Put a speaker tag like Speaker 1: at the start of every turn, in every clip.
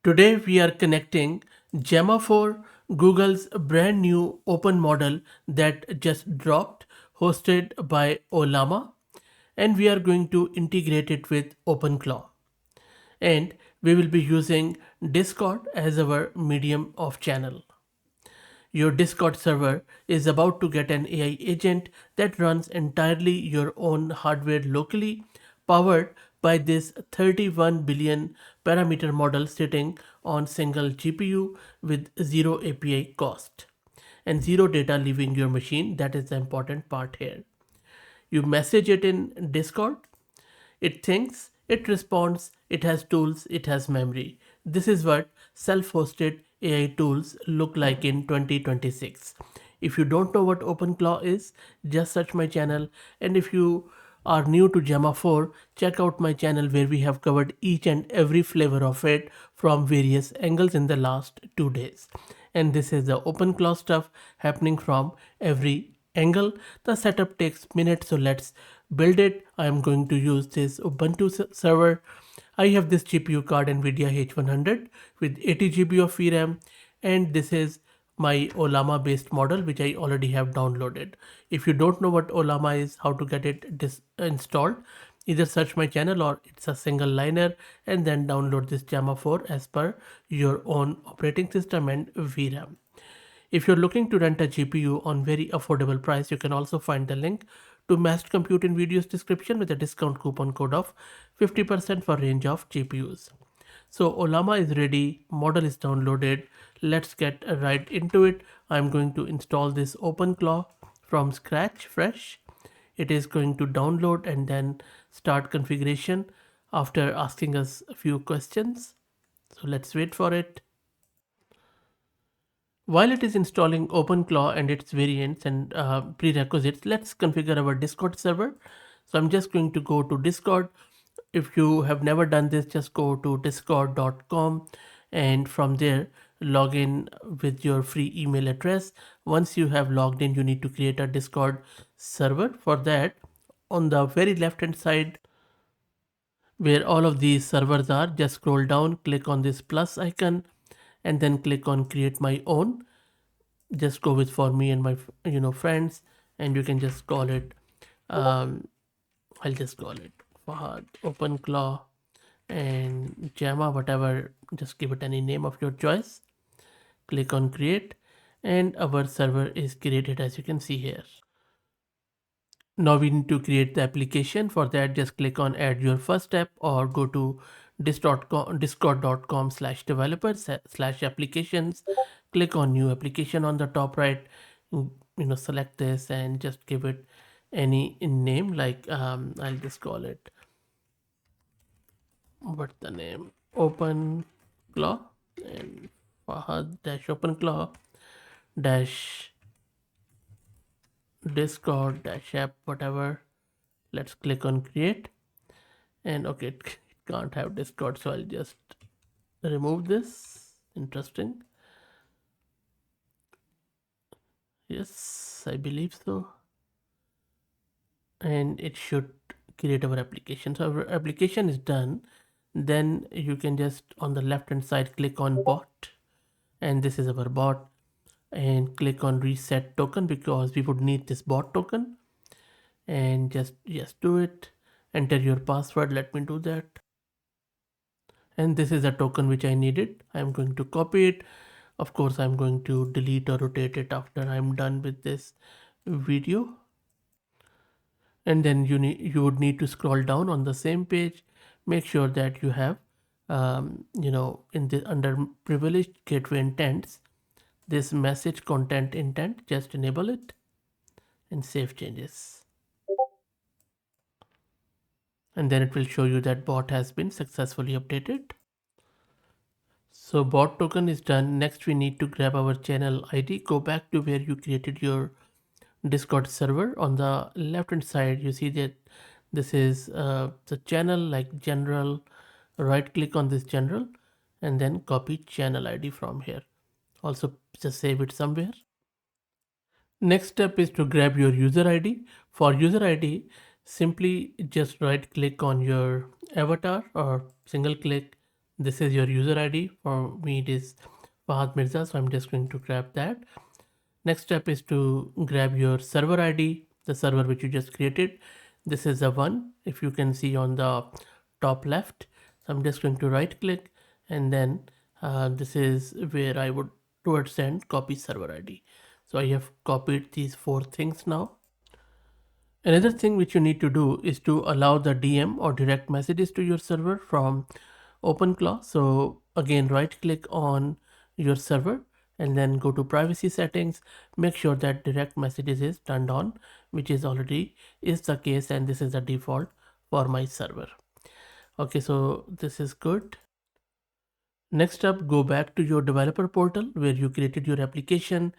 Speaker 1: Today we are connecting Gemma 4, Google's brand new open model that just dropped, hosted by Ollama, and we are going to integrate it with OpenClaw. And we will be using Discord as our medium of channel. Your Discord server is about to get an AI agent that runs entirely your own hardware locally, powered by this 31 billion parameter model sitting on single GPU with zero API cost and zero data leaving your machine. That is the important part here. You message it in Discord, it thinks, it responds, it has tools, it has memory. This is what self hosted AI tools look like in 2026. If you don't know what OpenClaw is, just search my channel. And if you are new to Gemma 4, check out my channel where we have covered each and every flavor of it from various angles in the last 2 days. And this is the OpenClaw stuff happening from every angle. The setup takes minutes, so let's build it. I am going to use this Ubuntu server. I have this GPU card NVIDIA H100 with 80 GB of VRAM, and this is my Ollama based model which I already have downloaded. If you don't know what Ollama is, how to get it installed, either search my channel or it's a single liner and then download this Gemma 4 as per your own operating system and VRAM. If you're looking to rent a GPU on very affordable price, you can also find the link to Massed Compute in video's description with a discount coupon code of 50% for range of GPUs. So Ollama is ready, model is downloaded. Let's get right into it. I'm going to install this OpenClaw from scratch, fresh. It is going to download and then start configuration after asking us a few questions. So let's wait for it. While it is installing OpenClaw and its variants and prerequisites, let's configure our Discord server. So I'm just going to go to Discord. If you have never done this, just go to discord.com and from there log in with your free email address. Once you have logged in, you need to create a Discord server. For that, on the very left hand side where all of these servers are, just scroll down, click on this plus icon and then click on create my own. Just go with for me and my friends, and you can just call it I'll just call it Fahad OpenClaw and Gemma, whatever, just give it any name of your choice. Click on create and our server is created as you can see here. Now we need to create the application. For that, just click on add your first step or go to discord.com/developers/applications. Click on new application on the top right. Select this and just give it any name like I'll just call it, what's the name, OpenClaw and Fahad dash OpenClaw dash Discord dash app, whatever. Let's click on create and okay, it can't have Discord, so I'll just remove this. Interesting. Yes, I believe so. And it should create our application. So our application is done. Then you can just on the left hand side click on bot, and this is our bot, and click on reset token because we would need this bot token, and just yes, do it. Enter your password. Let me do that. And this is a token which I needed. I'm going to copy it. Of course, I'm going to delete or rotate it after I'm done with this video. And then you would need to scroll down on the same page. Make sure that you have in the under privileged gateway intents, this message content intent, just enable it and save changes. And then it will show you that bot has been successfully updated. So bot token is done. Next we need to grab our channel ID. Go back to where you created your Discord server. On the left hand side you see that this is the channel, like general. Right click on this general and then copy channel ID from here. Also just save it somewhere. Next step is to grab your user ID. For user ID, simply just right click on your avatar or single click, This is your user ID. For me, it is Fahad Mirza, so I'm just going to grab that. Next step is to grab your server ID, the server which you just created. This is the one, if you can see on the top left. So I'm just going to right click, and then this is where I would towards the end copy server ID. So I have copied these four things now. Another thing which you need to do is to allow the DM or direct messages to your server from OpenClaw. So again, right click on your server and then go to privacy settings. Make sure that direct messages is turned on, which is already is the case, and this is the default for my server. Okay, so this is good. Next up, go back to your developer portal where you created your application.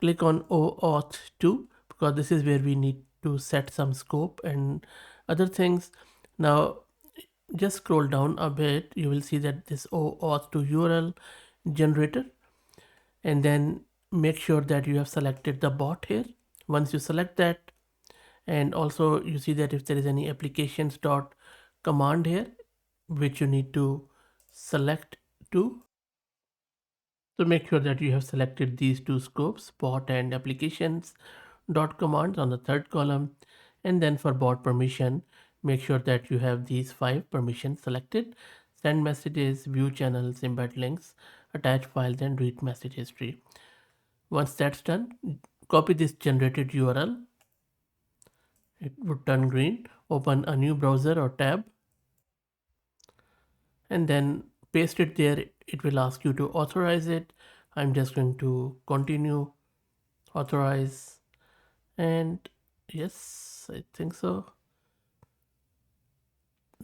Speaker 1: Click on OAuth 2 because this is where we need to set some scope and other things. Now just scroll down a bit, you will see that this OAuth 2 URL generator, and then make sure that you have selected the bot here. Once you select that, and also you see that if there is any applications dot command here which you need to select to. So make sure that you have selected these two scopes, bot and applications dot commands on the third column. And then for bot permission, make sure that you have these 5 permissions selected: send messages, view channels, embed links, attach files, and read message history. Once that's done, copy this generated URL. It would turn green. Open a new browser or tab and then paste it there. It will ask you to authorize it. I'm just going to continue, authorize, and yes, I think so.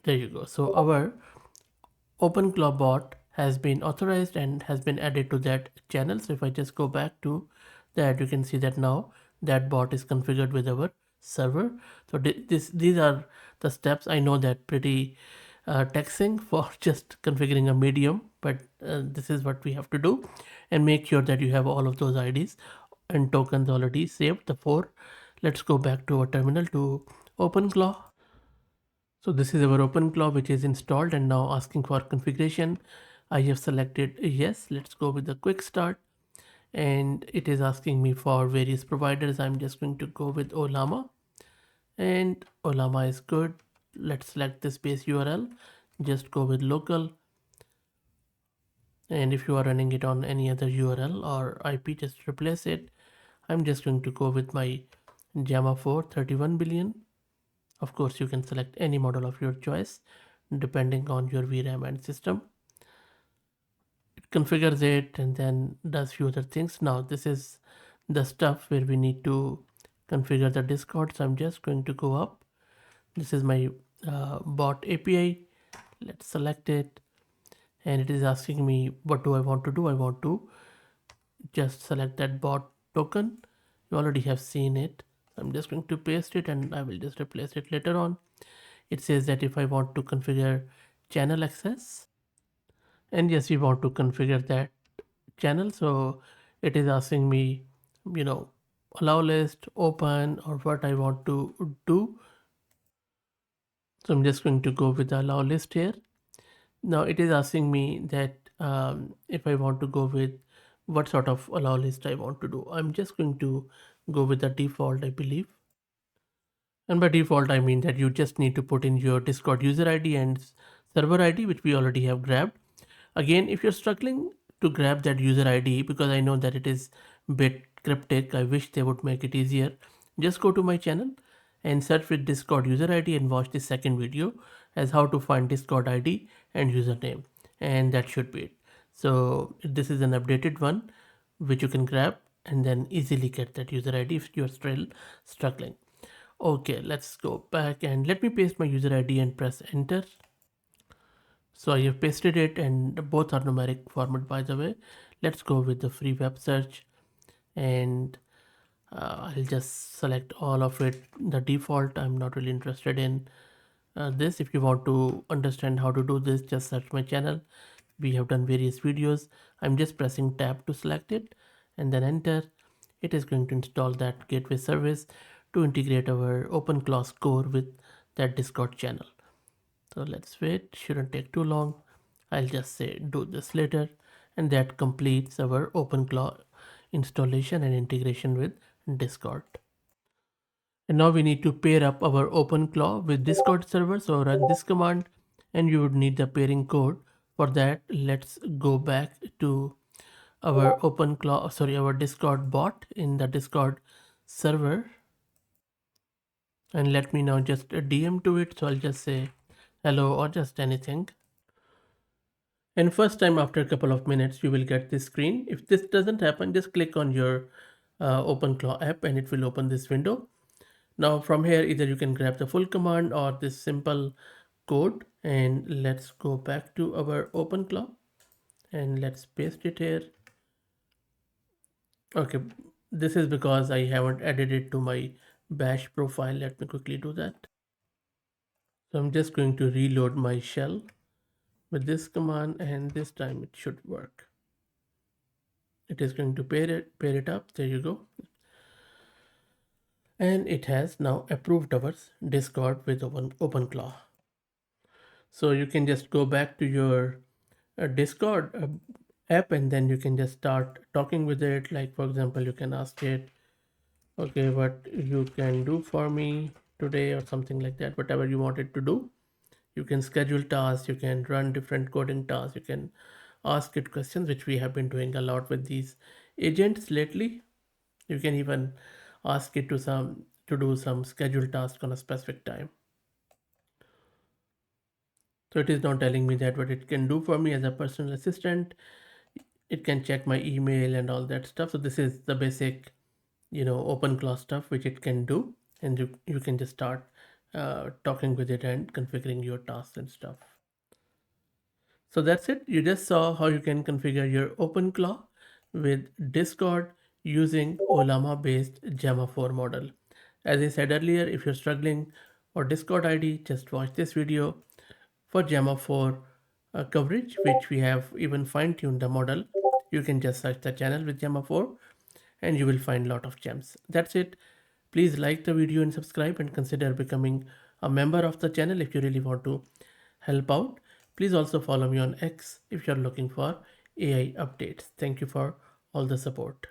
Speaker 1: There you go. So our OpenClaw bot has been authorized and has been added to that channel. So if I just go back to that, you can see that now that bot is configured with our server. So these are the steps. I know that pretty taxing for just configuring a medium, but this is what we have to do, and make sure that you have all of those IDs and tokens already saved, the 4. Let's go back to our terminal to OpenClaw. So this is our OpenClaw which is installed and now asking for configuration. I have selected yes. Let's go with the quick start, and it is asking me for various providers. I'm just going to go with Ollama, and Ollama is good. Let's select this base URL, just go with local, and if you are running it on any other URL or IP, just replace it. I'm just going to go with my Gemma 4 31 billion. Of course, you can select any model of your choice depending on your VRAM and system. It configures it and then does few other things. Now this is the stuff where we need to configure the Discord. So I'm just going to go up. This is my bot API. Let's select it, and it is asking me what do I want to do. I want to just select that bot token. You already have seen it. I'm just going to paste it and I will just replace it later on. It says that if I want to configure channel access, and yes, we want to configure that channel. So it is asking me, you know, allow list, open, or what I want to do. So I'm just going to go with the allow list here. Now it is asking me that if I want to go with what sort of allow list I want to do. I'm just going to go with the default, I believe. And by default, I mean that you just need to put in your Discord user ID and server ID, which we already have grabbed. Again, if you're struggling to grab that user ID, because I know that it is a bit cryptic, I wish they would make it easier. Just go to my channel and search with Discord user ID and watch the second video as how to find Discord ID and username. And that should be it. So this is an updated one which you can grab and then easily get that user ID if you're still struggling. Okay, let's go back and let me paste my user ID and press enter. So I have pasted it and both are numeric format, by the way. Let's go with the free web search, and I'll just select all of it. The default, I'm not really interested in this. If you want to understand how to do this, just search my channel. We have done various videos. I'm just pressing tab to select it and then enter. It is going to install that gateway service to integrate our OpenClaw core with that Discord channel. So let's wait, shouldn't take too long. I'll just say do this later, and that completes our OpenClaw installation and integration with Discord. And now we need to pair up our OpenClaw with Discord server. So run this command and you would need the pairing code. For that, let's go back to our OpenClaw, sorry, our Discord bot in the Discord server. And let me now just DM to it. So I'll just say hello or just anything. And first time after a couple of minutes, you will get this screen. If this doesn't happen, just click on your OpenClaw app and it will open this window. Now from here, either you can grab the full command or this simple code, and let's go back to our OpenClaw and let's paste it here. Okay, this is because I haven't added it to my bash profile. Let me quickly do that. So I'm just going to reload my shell with this command, and this time it should work. It is going to pair it up. There you go. And it has now approved our Discord with OpenClaw. So you can just go back to your Discord app and then you can just start talking with it. Like for example, you can ask it, okay, what you can do for me today or something like that, whatever you want it to do. You can schedule tasks, you can run different coding tasks, you can ask it questions, which we have been doing a lot with these agents lately. You can even ask it to do some scheduled task on a specific time. So it is now telling me that what it can do for me as a personal assistant. It can check my email and all that stuff. So this is the basic, OpenClaw stuff which it can do, and you can just start talking with it and configuring your tasks and stuff. So that's it. You just saw how you can configure your OpenClaw with Discord using Ollama based Gemma 4 model. As I said earlier, if you're struggling for Discord ID, just watch this video for Gemma 4 coverage, which we have even fine-tuned the model. You can just search the channel with Gemma 4 and you will find a lot of gems. That's it. Please like the video and subscribe, and consider becoming a member of the channel if you really want to help out. Please also follow me on X if you're looking for AI updates. Thank you for all the support.